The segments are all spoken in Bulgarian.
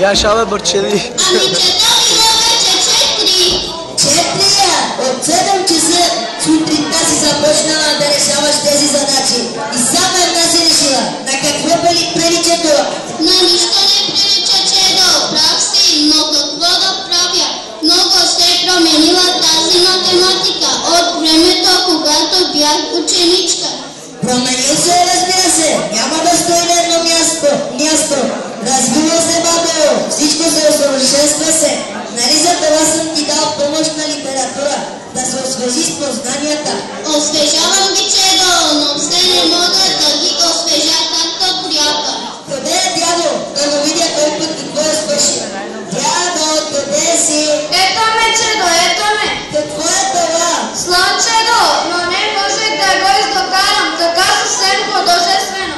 Яшава Бърчели. Ами чето било вече 4. 4 от 7 часа сутринта си започнала да решаваш тези задачи. И само една си решила. На какво прилича това? На нищо не прилича, чедо. Прав си, но какво да правя? Много се е променила тази математика от времето, когато бях ученичка. Променил се, разбира се. Няма да стои на едно място. Развива се, бабо. Всичко се усъвършенства се. Нали за това съм ти дал помощна литература, да се освежи с познанията. Освежавам ги, чедо, но все не мога да ги освежа както трябва. Къде е дядо? Да го видя той път какво е свършил. Дядо, къде си? Ето ме, чедо, ето ме. Какво е това? Слон, чедо, но не можех да го издокарам, така съвсем художествено.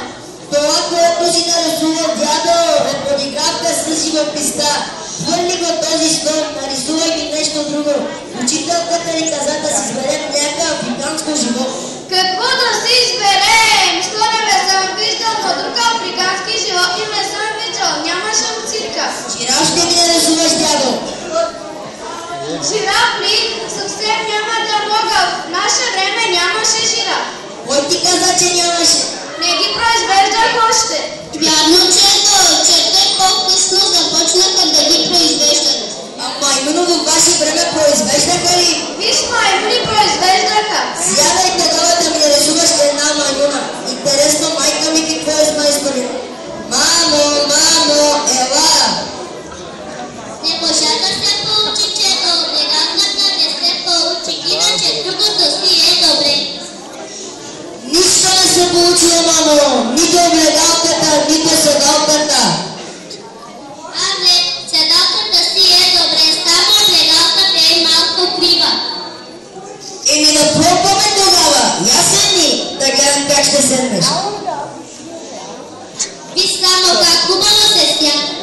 Това, което си нарисувал, дядо, е подигравка с живописта. Хвърли го този слон, нарисувай ми нещо друго. Учителката ни каза да си изберем някакъв африканско животно. Какво да си изберем? Слонове съм виждал, но друг африкански животни не съм виждал. Нямаше в цирка. Жираф ще ми нарисуваш, дядо. Жираф ли? Съвсем няма да мога. В наше време нямаше жираф. Кой ти каза, че нямаше? Не ги произвеждах още. Вярно, чедо, че те по-късно започнаха да ги произвеждат. А маймуно във ваше време произвеждаха ли? Виж, маймуни произвеждаха. Сядай тогава да ми нарисуваш една маймуна. Интересно, майка ми какво е смайскали? Мамо, ела! Не можа да се получи, чедо. Неравната не се получи, иначе другото си е добре. Нищо не се получило, мамо! Нито огледалката, нито седалката. Абе, седалката си е добре, само огледалката е малко крива. Еми да пробваме тогава. Я седни, да гледам как ще седнеш. Виж само как хубаво се сяда.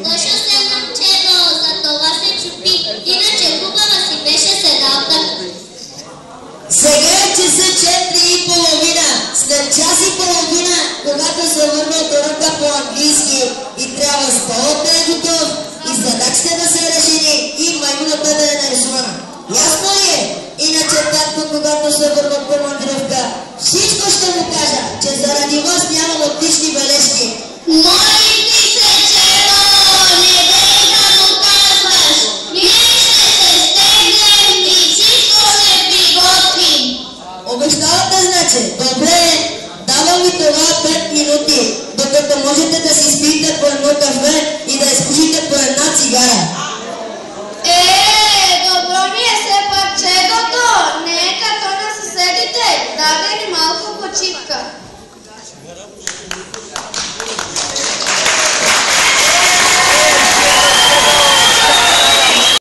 Лошо се момчето, за това се чупи, иначе хубава си беше седалка. Сега е часа 4:30. След час и половина, когато се върна от урока по английски и трябва столът да е готов и задачите да са решени и маймуната да е нарисувана. Ясно ли е? Иначе татко, когато се върна от командировка, всичко ще му кажа, че заради вас нямам отлични бележки. Моли ти се, чедо, не дей да му казваш. Ние ще се стеглем и всичко ще приготвим. Обещавате, значи? Добре, давам ви това 5 минути, докато можете да си спиете по едно кафе и да изкушите по една цигара.